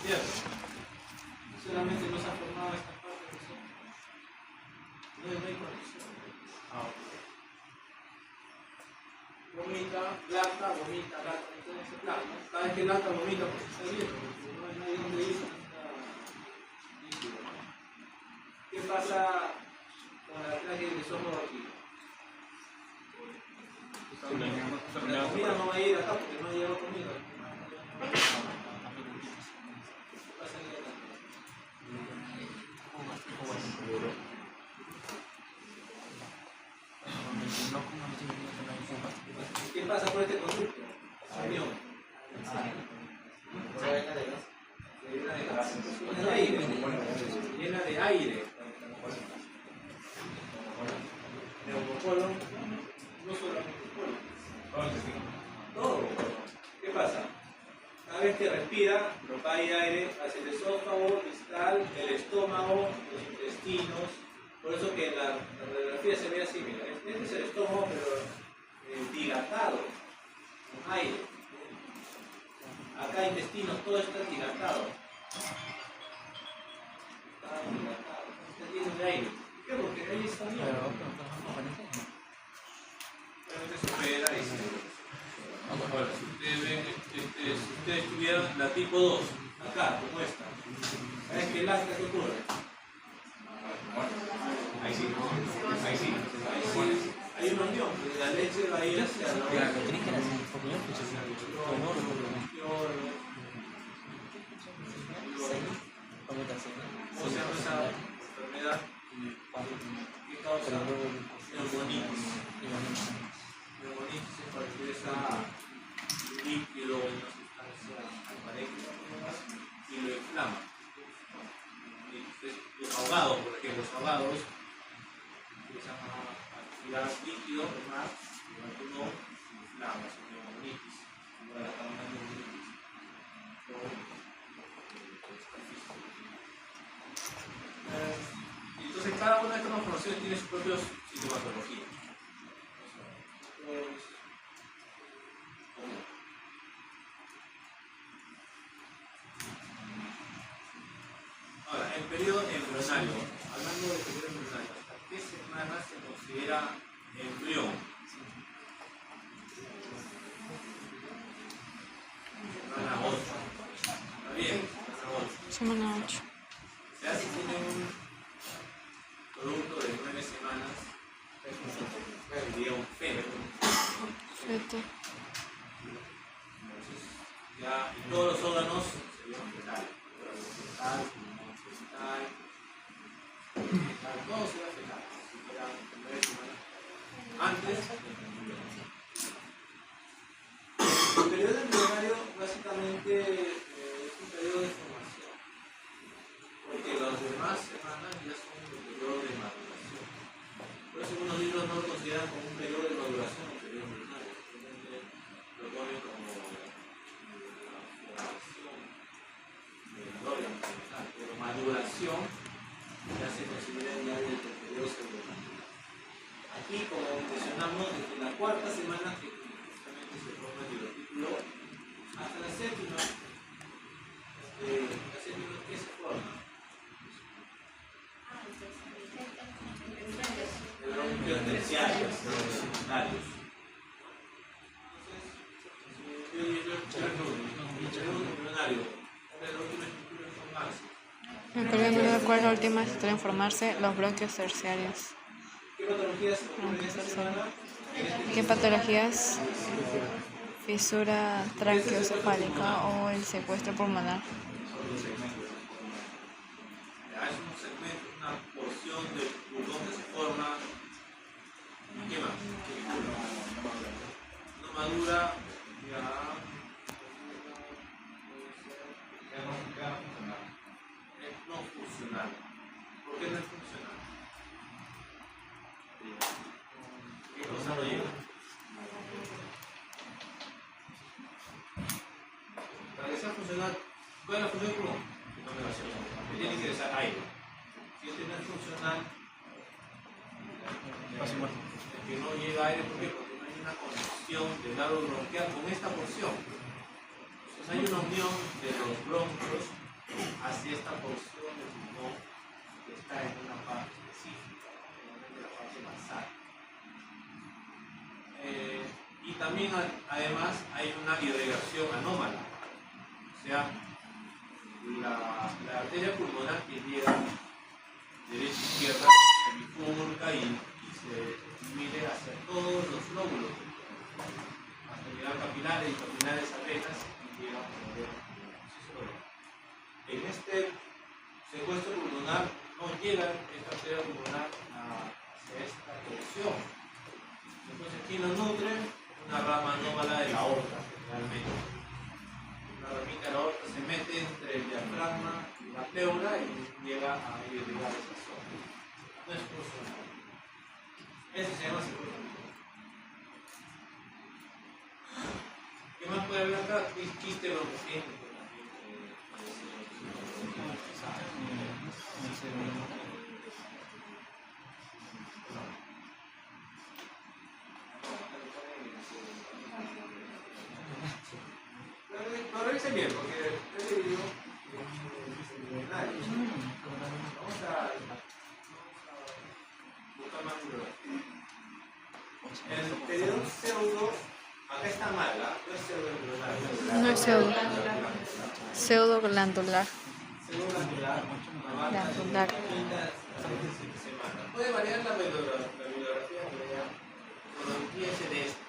¿cierto? Solamente no se ha formado esta parte que son. No hay conexión. Vomita, lacta, vomita, lacta. Entonces, claro, ¿no? Cada vez que lacta, vomita porque está bien, porque no hay donde ir, está líquido, ¿no? ¿Qué pasa con la traje del esófago aquí? La comida no va a ir acá porque no ha llegado comida. ¿Qué pasa con este conducto? Avión. Llena de aire. Neumocolon, no solamente colon. Todo. ¿Qué pasa? Cada vez que respira, hay aire hacia el esófago, distal, el estómago, los intestinos. Por eso que la radiografía se ve así, mira. Este es el estómago, pero dilatado, con aire. Acá intestinos, todo está dilatado. Está dilatado. Está lleno de aire. ¿Por qué? Porque ahí está bien. Se supera y se... Ahora, si ustedes ven, si ustedes tuvieran la tipo 2, acá, como esta, ¿sabes qué lacta que ocurre? Ahí sí, ahí sí, ahí sí. Hay una unión, la leche va a ir hacia la otra. ¿Cómo se llama esa enfermedad? ¿Qué causa? Neumonitis. Neumonitis es cuando esa líquido, una sustancia aparente y lo inflama. Los ahogados, por ejemplo, los ahogados empiezan a tirar líquido más y cuando uno inflama, es neumonitis. Ahora estamos hablando de neumonitis. Entonces cada una de estas malformaciones tiene su propia sintomatología. Ahora, el periodo embrionario. Hablando del periodo embrionario, ¿hasta qué semana se considera embrión? Semana 8. ¿Está bien? Semana 8. Se hace tiene un producto de 9 semanas, sería un feto. Feto. Entonces, ya todos los órganos serían fetales. Todo será fetal. Si fuera 9 semanas. Antes, el periodo embrionario básicamente es un periodo de formación. Porque las demás semanas ya son un periodo de maduración. Por eso algunos libros no lo consideran como un periodo de maduración o un periodo embrionario. Simplemente lo ponen como la formación del órgano fetal. Pero maduración ya se considera ya desde el periodo embrionario. Aquí, como mencionamos, desde la cuarta semana que justamente se forma el tirotículo hasta la séptima, ¿qué se forma? Bronquios terciarios, secundarios. El periodo de cuál es la última estructura en formarse, los bronquios terciarios. ¿Qué patologías ocurren esta semana? ¿Qué patologías? Fisura traqueocefálica o el secuestro pulmonar. Es un segmento, una porción del pulmón que se forma. ¿Qué más? No madura, ya es no funcional. ¿Por qué no es funcional? ¿Qué cosa no llega? Para que sea funcional, ¿cuál es la función del pulmón? Que tiene que ingresar aire. Si este no es funcional, es que no llega aire, ¿por qué? Porque no hay una conexión del árbol bronquial con esta porción. Entonces hay una unión de los bronquios esta porción del pulmón que está en una parte específica, en la parte basal. Y también además hay una irrigación anómala, o sea, la arteria pulmonar que llega derecha a izquierda se bifurca y se mide hacia todos los lóbulos, hasta llegar a capilares y capilares a venas y llega a poder. En este secuestro pulmonar no llega esta arteria pulmonar hacia esta dirección. Entonces, ¿quién lo nutre? Una rama anómala de la aorta, generalmente. La ramita de la aorta se mete entre el diafragma y la pleura y llega a irrigar esa zona. No es funcional. Eso se llama secuestro pulmonar. ¿Qué más puede haber acá? Quiste broncotécnico. Pero revisen bien, porque este video vamos a buscar más bibliografía. El periodo pseudo, acá está mal, no es pseudo embrionario. No es pseudo. Pseudo glandular. Pseudo glandular, Glandular. semana. Puede variar la bibliografía que vea, pero fíjense de esta.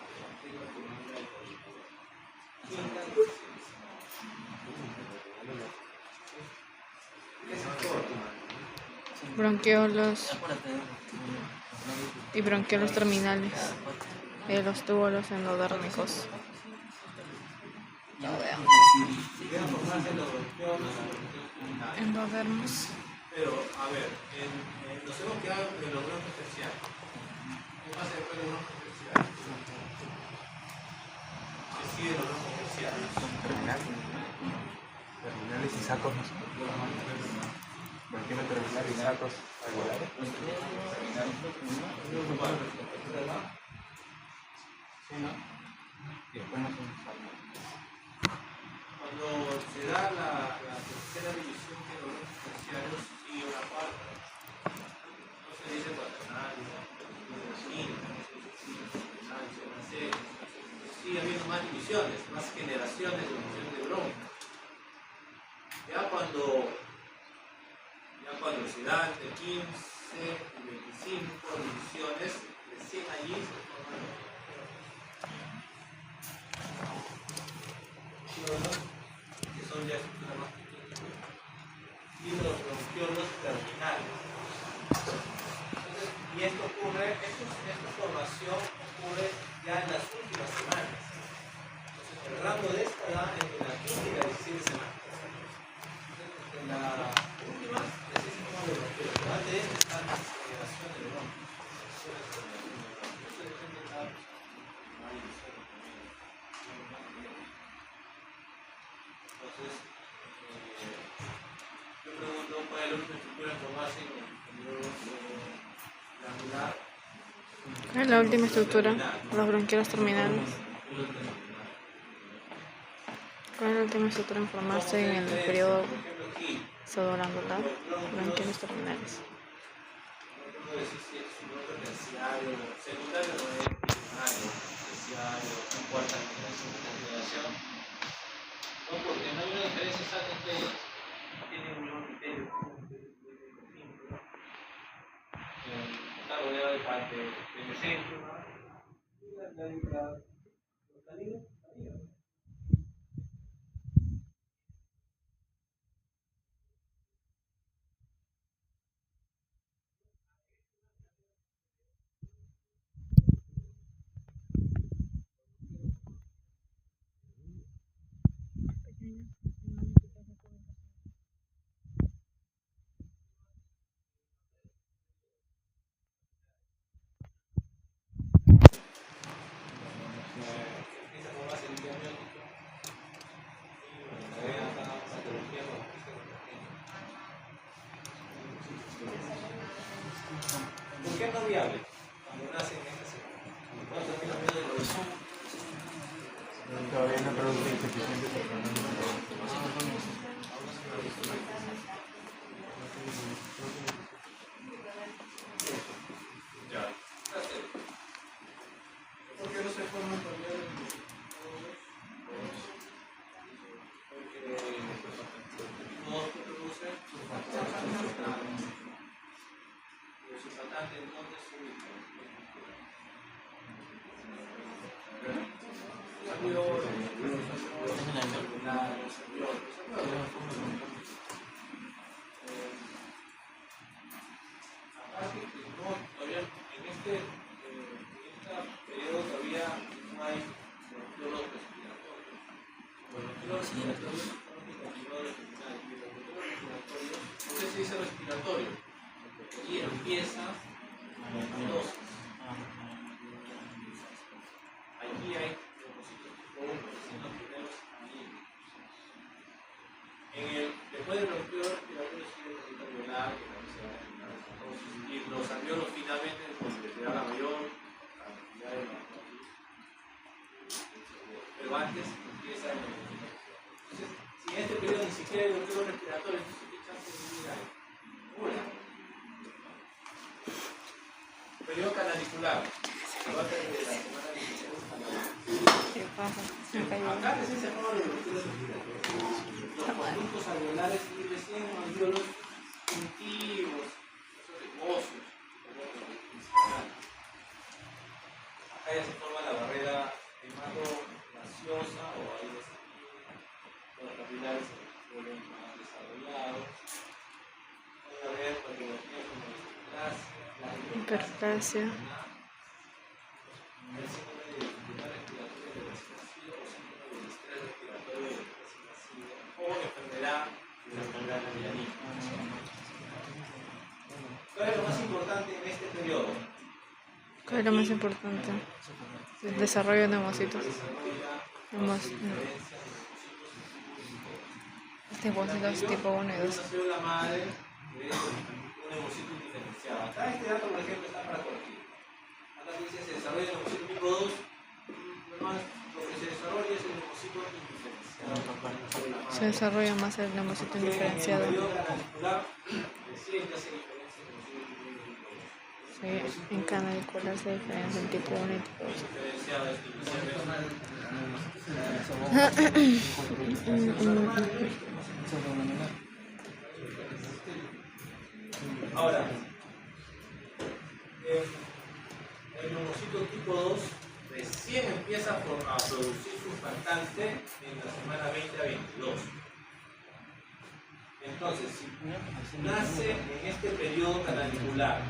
Bronquiolos y bronquiolos terminales de los túbulos endodérmicos. Endodermos. Pero, a ver, nos hemos quedado en los bronquios terciarios. ¿Qué pasa después de los bronquios terciarios? ¿Qué sigue los bronquios terciarios? Terminales y sacos, ¿no? Bronquio terminal y sacos alveolares. Sí, ¿no? Y después no son sacos. Cuando se da la tercera división de los bronquios terciarios, sigue una cuarta. No se dice cuaternal, quinta, sigue habiendo más divisiones, más generaciones de divisiones de bronquios. Ya cuando se da entre 15 y 25 divisiones, recién allí se forman que son ya estructuras más pequeñas, y los bronquiolos terminales. Entonces, y esto ocurre, esta formación ocurre ya en las últimas semanas. Entonces, el rango de esta edad entre la 15 y la 17 semanas. En la última necesitamos de bronquiolos, pero antes de esta está la generación de bronquios. Eso depende de cada persona. Entonces, yo pregunto cuál es la última estructura en formarse en el periodo glandular. ¿Cuál es la última estructura? Los bronquiolos terminales. ¿Cuál es la última estructura en formarse en el periodo pseudoglandular? Bronquiolos terminales. No puedo decir si es un bronquio terciario, secundario o primario, terciario, cuarta generación. No, porque no hay una diferencia exacta entre ellos. Tienen un mismo criterio. Está rodeado de parte del centro. La línea. ¿Por qué no viable? Cuando nacen en esta semana. Cuando terminan de producción. Todavía no produce insuficiente. importante entonces súbito. Todavía en este periodo todavía no hay bronquiolos respiratorios. Los bronquiolos respiratorios son los que continúan de terminar. Y los bronquiolos respiratorios, ¿por qué se dice respiratorio? Porque ahí empieza la dosis. Aquí hay leucocitos tipo 1, que son los primeros anillos. Después del bronquiolos respiratorios sigue el bronquio alveolar, que también se va a terminar esa dosis. Y los alveolos finalmente, donde se da la mayor cantidad de bronquios. Pero antes empieza el bronquio. Entonces, si en este periodo ni siquiera hay bronquiolos respiratorios, entonces ¿qué chance de vivir hay? Una. Periodo canalicular. Se va a tener de la semana 16 a la 20. Acá recién se forman los bronquiolos respiratorios. Los conductos alveolares y recién alveolos primitivos, óseos. Acá ya se forma la barrera hemato-gaseosa o ahí de los capilares se vuelven más desarrollados. Hay barreras patologías como la hiperplasia, el síndrome de dificultad respiratoria de vacinación o síndrome de estrés respiratorio de vacinación o enfermedad de la enfermedad medianina. ¿Cuál es lo más importante en este periodo? ¿cuál es lo más importante? El desarrollo de neumocitos. Neumocitos tipo 1 y 2. Una célula madre que es un neumocito indiferenciado. Acá este dato, por ejemplo, está para corregir. Acá dice se desarrolla el neumocito tipo 2. Además, lo que se desarrolla es el neumocito indiferenciado. Se desarrolla más el neumocito indiferenciado. En el periodo canalicular, recién ya se diferencia el neumocito tipo 2. Sí, en canalicular se diferencia el tipo 1 y tipo 2. Diferenciado es inicialmente. Ahora, el neumocito tipo 2 recién empieza a producir surfactante en la semana 20 a 22. Entonces, si nace en este periodo canalicular,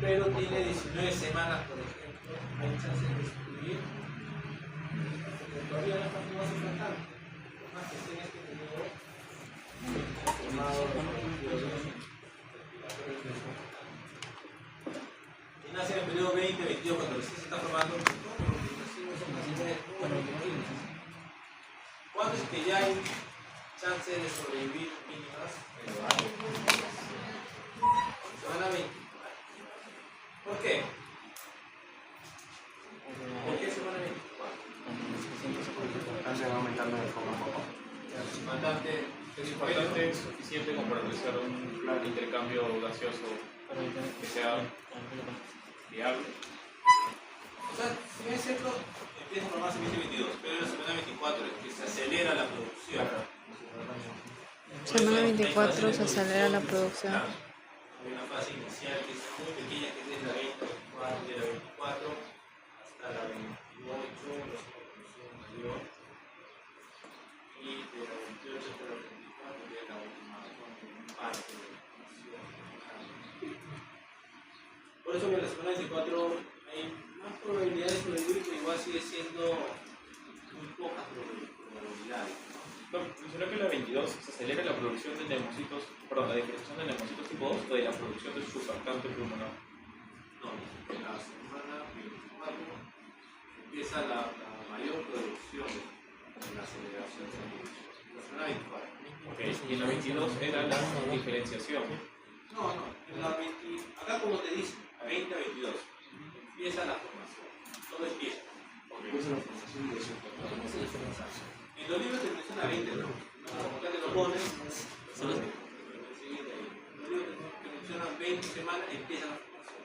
pero tiene 19 semanas, por ejemplo, hay chance de excluir, porque todavía no está formado surfactante. Por más que esté en este periodo, formado y nace en el periodo 20-22, cuando recién se está formando. ¿Cuándo es que ya hay chance de sobrevivir mínimas? Semana 20. ¿Por qué? ¿Por qué semana 24? Va aumentando de forma poco. Mandante, Es suficiente como para realizar un plan de intercambio gaseoso que sea viable. o sea, si bien es cierto, empieza a formarse en 2022, pero en la semana 24 es que se acelera la producción. Semana 24 se acelera la producción. Hay una fase inicial que es muy pequeña, que es desde la 24, de la 24 hasta la 28, la producción mayor, y de la 28 hasta la 24, que es la última parte de la producción. Por eso que en la semana 24 hay más probabilidades de sobrevivir, pero igual sigue siendo muy pocas probabilidades. No, ¿será que en la 22 se acelera la producción de neumocitos, perdón, la diferenciación de neumocitos tipo 2 o de la producción de surfactante pulmonar? No, en la semana 24 empieza la mayor producción en la aceleración de la producción. En la semana 24. Okay. Y en la 22 era la diferenciación. No, en la 20, acá como te dice, a 20 a 22, empieza la formación. Todo empieza. En los libros te menciona 20, ¿no? Acá te lo pones, solo en los libros te mencionan 20 semanas y empieza la formación.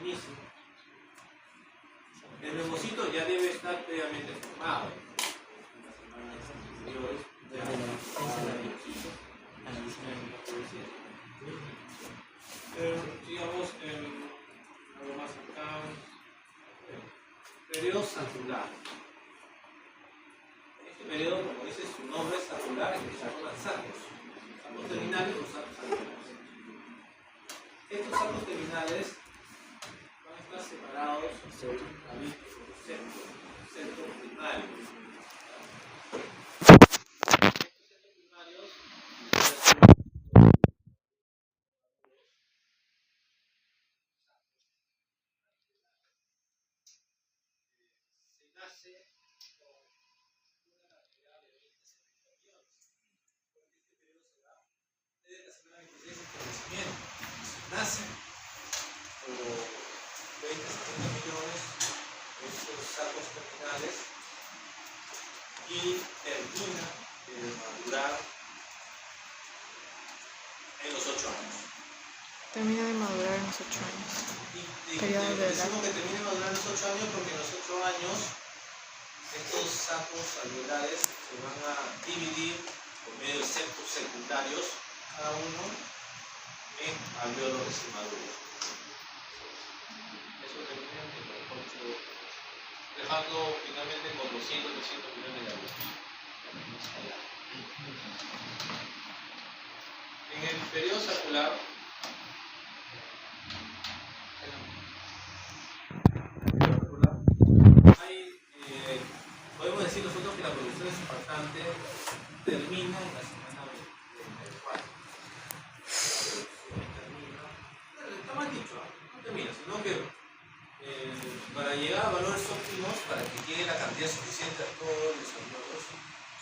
Inicio. El neumocito ya debe estar previamente formado. En las semanas anteriores, ya empieza la neumocito. periodo, como dice su nombre, es anular y se forman sacos. Sacos terminales o sacos alveolares. Estos sacos terminales van a estar separados por una vista, por un centro primario. Estos centros primarios se nace con una cantidad de 20 millones, porque este periodo se da desde la semana 26 hasta el nacimiento. Nacen por 20 millones estos sacos terminales y termina de madurar en los 8 años. Termina de madurar en los 8 años. Y Periodo de edad. decimos que termine de madurar en los 8 años porque en los 8 años estos sacos alveolares se van a dividir por medio de septos secundarios, cada uno en alveolos inmaduros. Eso termina en los 8, dejando finalmente con 200-300 millones de alveolos. En el periodo sacular, podemos decir nosotros que la producción surfactante termina en la semana 34. Está mal dicho, no termina, sino que para llegar a valores óptimos, para que llegue la cantidad suficiente a todos los alveolos,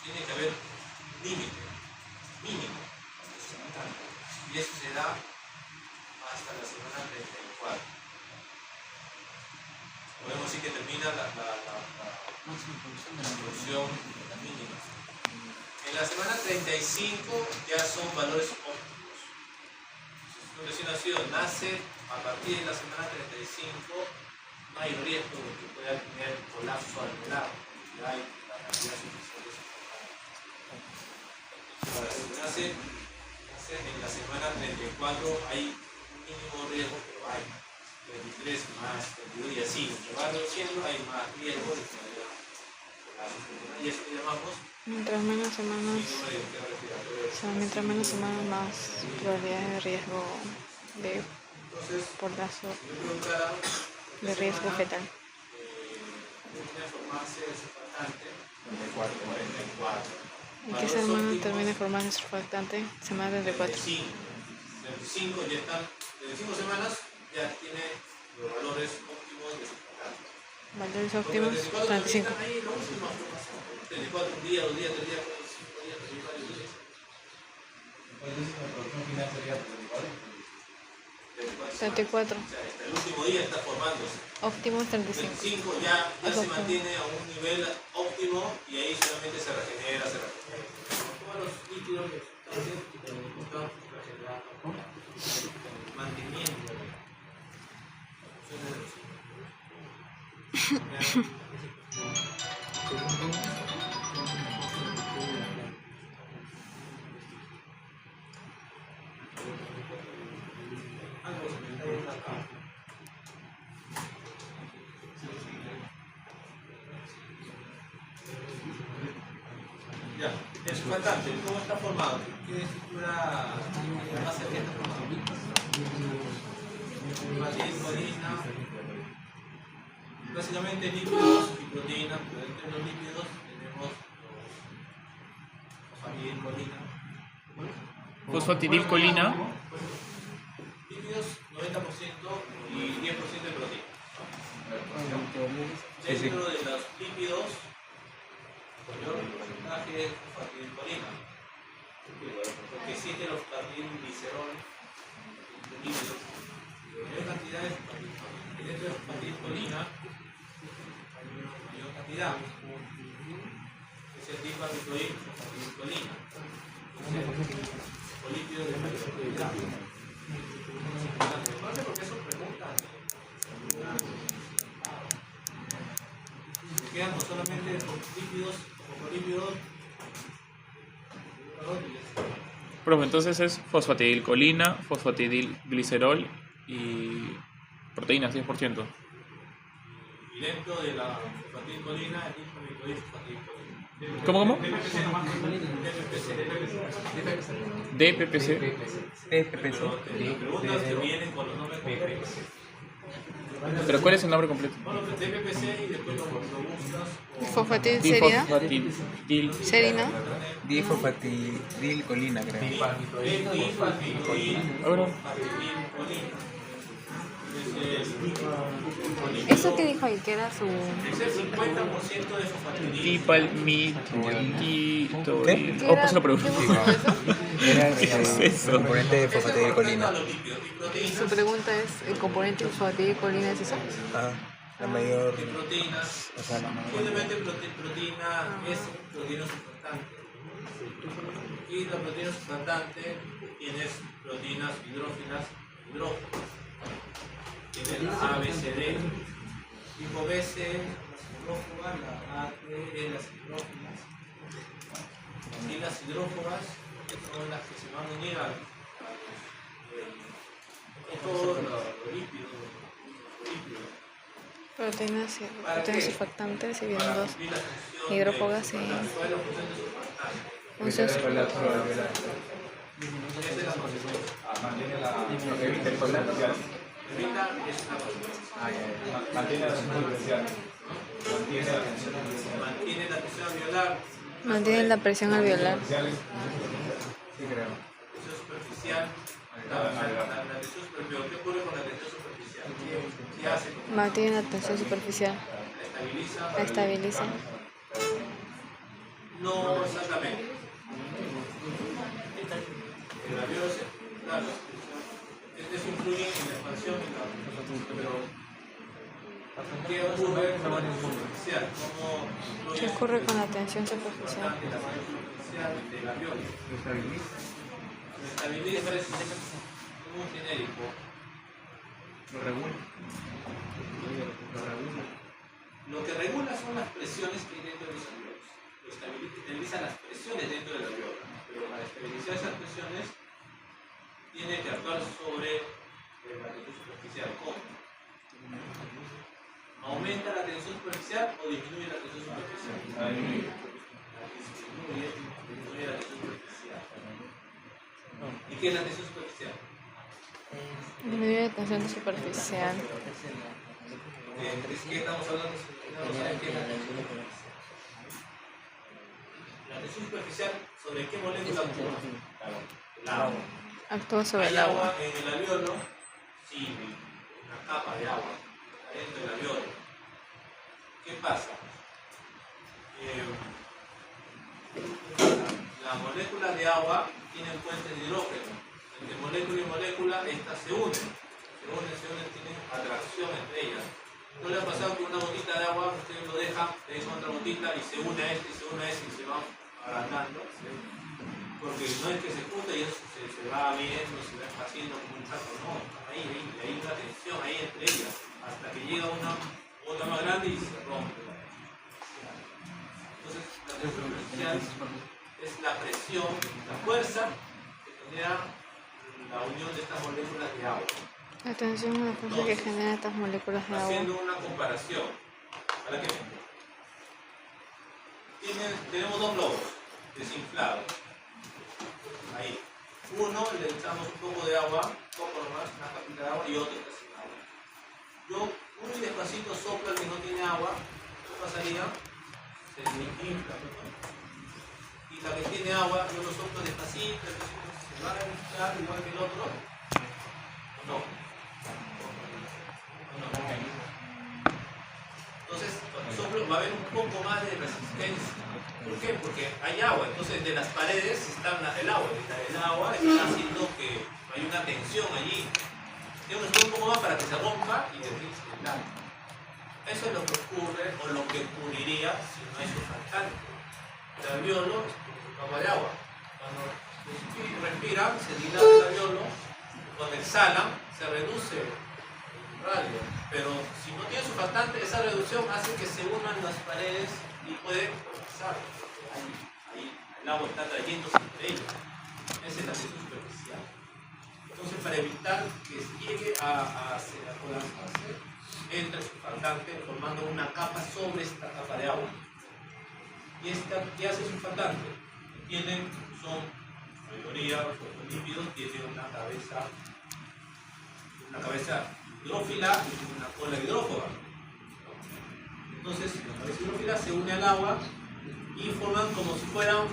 tiene que haber un límite mínimo de surfactante. Y eso se da hasta la semana 34. Podemos decir que termina la producción mínima. En la semana 35 ya son valores óptimos. Si un recién nacido nace a partir de la semana 35, no hay riesgo de que pueda tener colapso alveolar, ya hay la cantidad suficiente de para el que nace en la semana 34 hay un mínimo riesgo, pero hay 23 más 22 y así, entre va reduciendo hay más riesgo de que haya colapso. Y eso que llamamos Mientras menos semanas, síndrome de isquemia respiratoria. o sea, mientras menos semanas, más probabilidades de riesgo de Entonces, portazo si yo preguntara, de riesgo fetal. termina de formarse el surfactante 44. ¿En qué semana termina de formarse el surfactante? Semana 34. 35 ya están, de 5 semanas ya tiene los valores óptimos de surfactante. Valores óptimos, 35. Ahí la última formación. 34, un día, 2 días, 3 días, 4, 5 días, 3 días, varios días. Entonces la producción final sería 34. 34. O sea, hasta el último día está formándose. Óptimo 35. 25 ya se mantiene a un nivel óptimo y ahí solamente se regenera. Todos los líquidos de sustancias están regenerando, manteniendo las funciones de los Ya, el surfactante, ¿cómo está formado? ¿Qué estructura base que está formado? Proteína, básicamente lípidos y proteínas, pero dentro de los lípidos tenemos fosfatidilcolina. Fosfatidilcolina. Lípidos 90% y 10% de proteína. Dentro de los lípidos, el mayor porcentaje es fosfatidilcolina. Porque existe el fosfatidilglicerol, lípidos. Hay cantidades de fosfatidilcolina. Y dentro de la fosfatidilcolina hay una mayor cantidad. Es el divalbutoil fosfatidilcolina. Polípidos de mayor cantidad. Porque eso preguntan. Se quedan no solamente lípidos, fosfolípidos. Profe, entonces es fosfatidilcolina, fosfatidilglicerol y proteínas 10%. Y dentro de la fosfatidilcolina, el fosfatidilcolina. ¿Cómo? DPPC. Preguntas que vienen con los nombres completos. ¿Pero cuál es el nombre completo? Bueno, DPPC y después lo buscas. Fosfatidilserina. Serina. Difosfatidilcolina, creo. Ahora. ¿Eso que dijo ahí? Que era su... Es el 50% de fosfatidil. Dipalmitolitoil. ¿Qué Oh, era? pues lo pregunto. ¿Qué buscó eso? Era el ¿Qué es eso? componente de fosfatidilcolina. Su pregunta es, ¿el componente de fosfatidilcolina es eso? La mayor. De proteínas. O sea, la mayor. Obviamente proteína es proteína surfactante. Y la proteína surfactante tienes proteínas hidrófilas, hidrógenas. Tienes la A, B, C, D. Tipo BC, las hidrófobas, la A, D, E, las hidrófilas. Y las hidrófobas son las que se van a unir a todos los lípidos. Proteínas surfactantes y bien dos hidrófogas y función mantiene la presión al violar. Sí, creo. Superficial. La tensión superficial. ¿Qué ocurre con la tensión superficial? ¿Qué hace? Mantiene la tensión superficial. La estabiliza. No exactamente. El alveolo claro, eso influye en la expansión y la pero ¿qué ocurre con la tensión superficial? ¿Qué ocurre con la tensión superficial? La tensión superficial del alveolo. Lo estabiliza es un genérico. Lo que regula son las presiones que hay dentro de los alveolos. Lo estabiliza las presiones dentro del alveolo. Pero para estabilizar esas presiones tiene que actuar sobre la tensión superficial. ¿Cómo? ¿Aumenta la tensión superficial o disminuye la tensión superficial? Disminuye la tensión superficial. ¿Y qué es la tensión superficial? Disminuye la tensión superficial. ¿Es que estamos hablando? No saben qué es la tensión superficial. La tensión superficial, ¿sobre qué molécula actúa? El agua. Actúa sobre el Hay agua. en el alveolo, sí, una capa de agua dentro del alveolo. ¿Qué pasa? Las moléculas de agua tienen puentes de hidrógeno. Entre molécula y molécula, estas se unen, tienen atracción entre ellas. ¿No le ha pasado que una gotita de agua, ustedes lo dejan, le dejan otra gotita y se une a este, y se une a este y se van agrandando? Porque no es que se junta y eso se va viendo, se va haciendo como un chaco, no, hay una tensión ahí entre ellas, hasta que llega una gota más grande y se rompe. Entonces, la tensión superficial es la presión, la fuerza que genera la unión de estas moléculas de agua. La tensión es la fuerza que genera estas moléculas de agua. Haciendo una comparación, ¿para qué? Tenemos dos globos desinflados. Ahí. Uno le echamos un poco de agua, poco nomás, una capita de agua y otro está sin agua. Yo muy despacito soplo al que no tiene agua, ¿qué pasaría? Se desinfla. Y la que tiene agua, yo lo soplo despacito, se va a inflar igual que el otro. No. Entonces, cuando soplo va a haber un poco más de resistencia. ¿Por qué? Porque hay agua, entonces de las paredes está el agua. El agua está haciendo que hay una tensión allí. Tengo que subir un poco más para que se rompa y derrite el agua. Eso es lo que ocurre o lo que ocurriría si no hay surfactante. El alveolo es una capa de agua. Cuando respiran, se dilata el alveolo. Cuando exhalan, se reduce el radio. Pero si no tiene surfactante, esa reducción hace que se unan las paredes y puede colapsar. Ahí el agua está trayéndose entre ellos. Esa es la tensión superficial. Entonces, para evitar que llegue a colapsarse, entra el surfactante formando una capa sobre esta capa de agua. ¿Qué hace surfactante? Son, la mayoría, los lípidos tienen una cabeza hidrófila y una cola hidrófoba. Entonces, la cabeza hidrófila se une al agua y forman como si fueran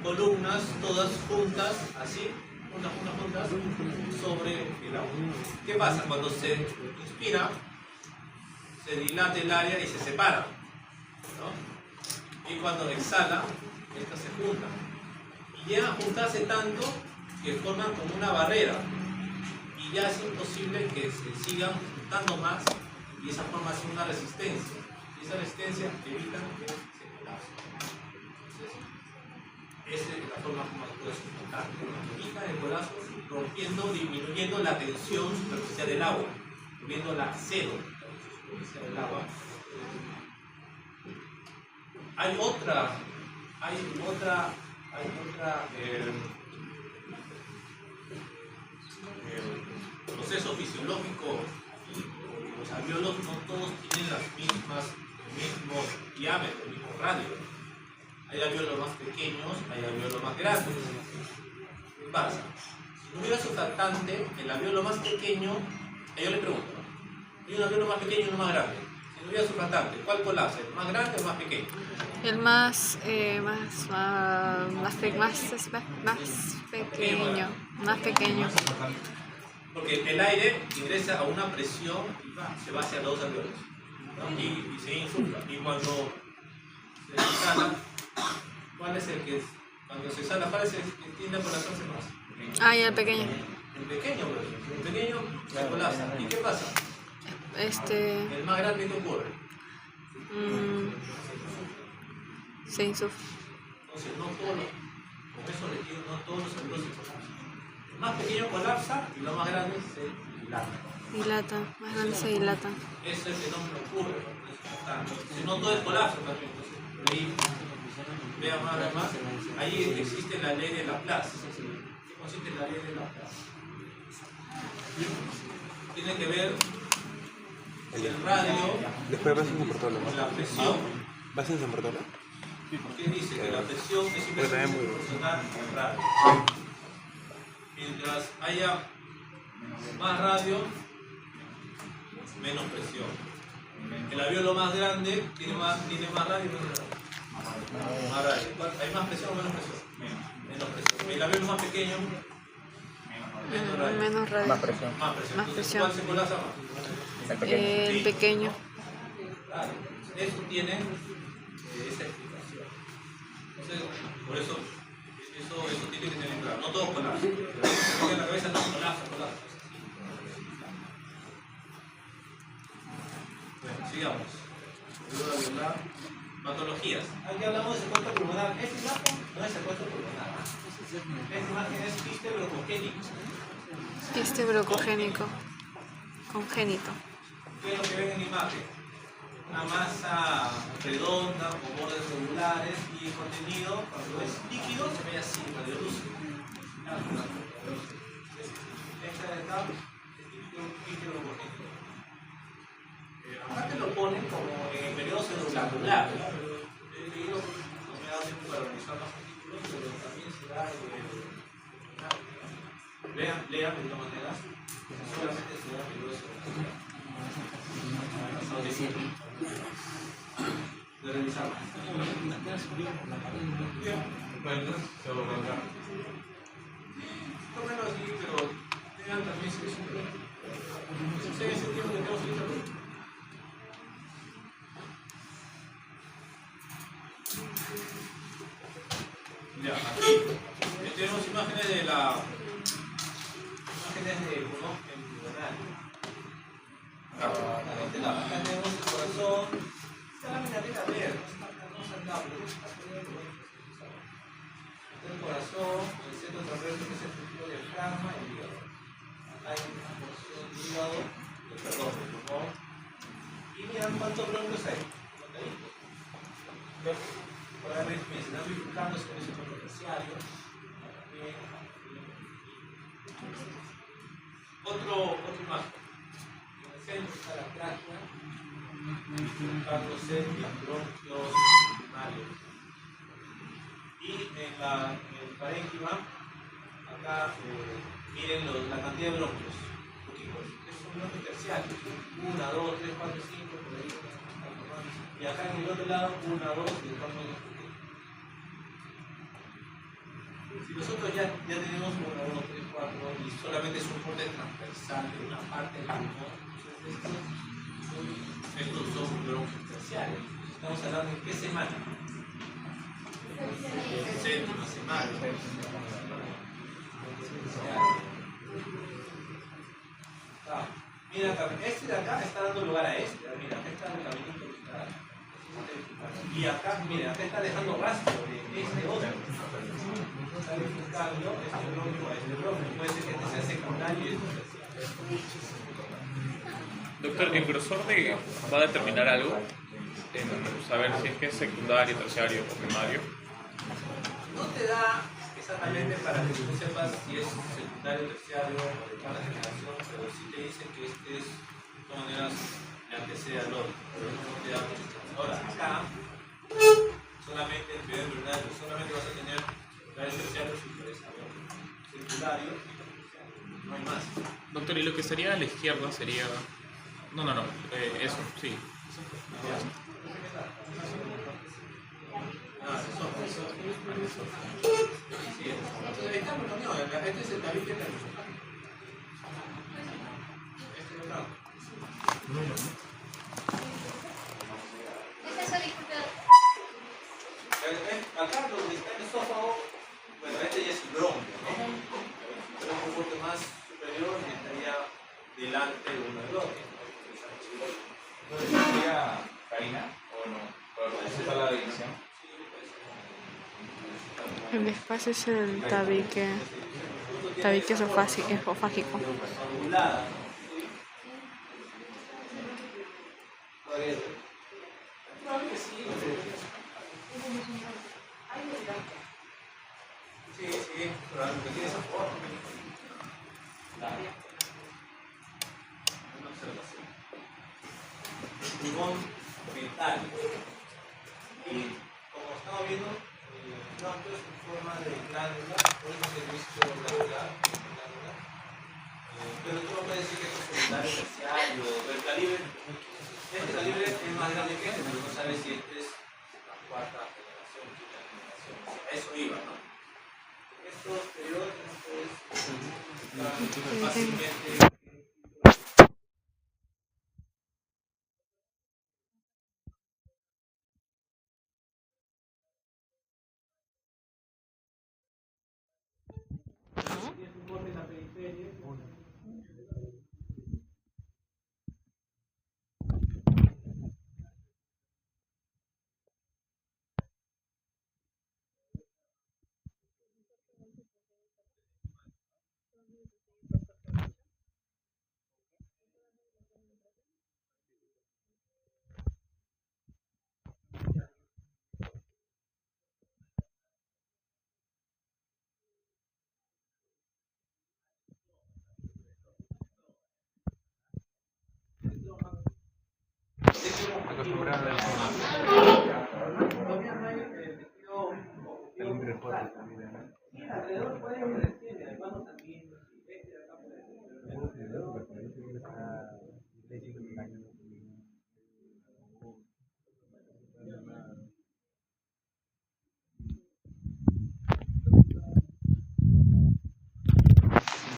columnas todas juntas, así, juntas, sobre el agua. ¿Qué pasa? Cuando se inspira, se dilata el área y se separa, ¿no? Y cuando exhala, estas se juntan. Y llegan a juntarse tanto que forman como una barrera. Y ya es imposible que se sigan juntando más y esa forma hace una resistencia. Y esa resistencia evita que se colapse. Entonces, esa es la forma como se puede soportar. Evita el colapso disminuyendo la tensión superficial del agua, volviéndola a cero, la tensión superficial del agua. Hay otra proceso fisiológico. Los alvéolos no todos tienen el mismo diámetro, el mismo radio. Hay alvéolos más pequeños, hay alvéolos más grandes. ¿Qué pasa? Si no hubiera surfactante, el alvéolo más pequeño, yo le pregunto, ¿no? Hay un alvéolo más pequeño y uno más grande. Si no hubiera surfactante, ¿cuál colapsa? ¿El más grande o el más pequeño? El más pequeño. Porque el aire ingresa a una presión y se va hacia los dos alvéolos, ¿no? y se insufla. Y cuando se exhala, ¿cuál es el que tiende a colapsarse más? Ah, y el pequeño. El pequeño se colapsa. ¿Y qué pasa? El más grande, ¿qué ocurre? Se insufla. Entonces, con eso le digo, no todos los alvéolos se colapsan. El más pequeño colapsa y lo más grande se dilata. Más grande se dilata. Ese fenómeno ocurre. Si no todo es colapso también. Entonces, ahí, vean más, ahí existe la ley de Laplace. ¿Qué consiste en la ley de Laplace? Tiene que ver el radio Después vas en San Bartolo. con la presión. ¿Vas en San Bartolo? ¿Qué dice? Que la presión es inversamente proporcional al radio. Mientras haya más radio, menos presión. El alvéolo más grande tiene más radio y menos radio. Más radio. ¿Hay más presión o menos presión? Menos presión. El alvéolo más pequeño, Menos radio. Más presión. más presión. Más Entonces, presión. ¿cuál se colapsa más? El pequeño. El pequeño. Claro. Eso tiene esa explicación. Entonces, por eso tiene que tener claro. No todos colapsan. Porque en la cabeza no colapsa. Bueno, sigamos. Patologías. Aquí hablamos de secuestro pulmonar. Esta imagen no es secuestro pulmonar. Esta imagen es quiste broncogénico. Quiste broncogénico. Congénito. ¿Qué es lo que ven en la imagen? Una masa redonda con bordes regulares y el contenido, cuando es líquido, se ve así, radiolúcido. Esta de acá es quiste broncogénico. Acá te lo ponen como en el periodo celuglandular. He leído, no me ha dado tiempo para revisar los artículos, pero también se da lean de todas maneras, solamente se da el periodo celuglandular. De revisar. Bueno, se lo vendrá. Tómenlo así, pero tengan también si es un ese tiempo que tenemos en esta. Ya, aquí tenemos imágenes de pulmón embrional. Acá tenemos el corazón. Esta lámina tiene que ver, no es andable. El corazón, el centro terrestre que es el futuro diafragma y el hígado. Acá hay una porción del hígado, del pulmón. Y miran cuántos bronquios hay. Por ahí me están bifurcando con ese cuerpo terciario. Otro imagen. En el centro está la tráquea. enfocándose en bronquios primarios. Y en el parénquima, acá miren la cantidad de bronquios. Estos son bronquios terciarios. 1, 2, 3, 4, 5, por ahí. Y acá en el otro lado, 1, 2, y el campo de. Si nosotros ya tenemos 1, 2, 3, 4 y solamente es un corte transversal de una parte del pulmón, estos son bronquios terciarios. Estamos hablando en qué semana. Séptima semana. Mira acá, este de acá está dando lugar a este. Mira, acá está el caminito que está. Y acá, mira, acá está dejando rastro de este otro. Está identificando este bronquio a este bronquio. Puede ser que este sea secundario y este terciario. Doctor, ¿el grosor va a determinar algo? En saber si es que es secundario, terciario o primario. No te da exactamente para que tú sepas si es secundario, terciario o de cada generación, pero sí te dice que este es, de todas maneras, le antecede al otro, pero no te da muchas cosas. Ahora, acá, solamente en primer primario, solamente vas a tener secundario, terciario, secundario y terciario. No hay más. Doctor, y lo que sería a la izquierda sería... No, eso, sí. Este es el tabique que acá donde está el esófago, bueno, este ya es el bronquio, ¿no? Pero un poco más superior y estaría delante de uno del otro. ¿No sería Karina o no? ¿Por esa la división? El espacio es el tabique esofágico. Angulada. Podría ser. Probablemente sí. Sí, probablemente tiene esa forma. Una observación. Pulmón mental. Y como estamos viendo, el bronquio es en forma de glándula, por eso se dice glandular. Pero tú no puedes decir que esto es secundario, terciario, el calibre. Este calibre es más grande que este, pero no sabes si este es la cuarta generación, quinta generación. O sea, eso iba, ¿no? Esto exterior, esto es fácilmente. Acostumbrado al reporte también, ¿no?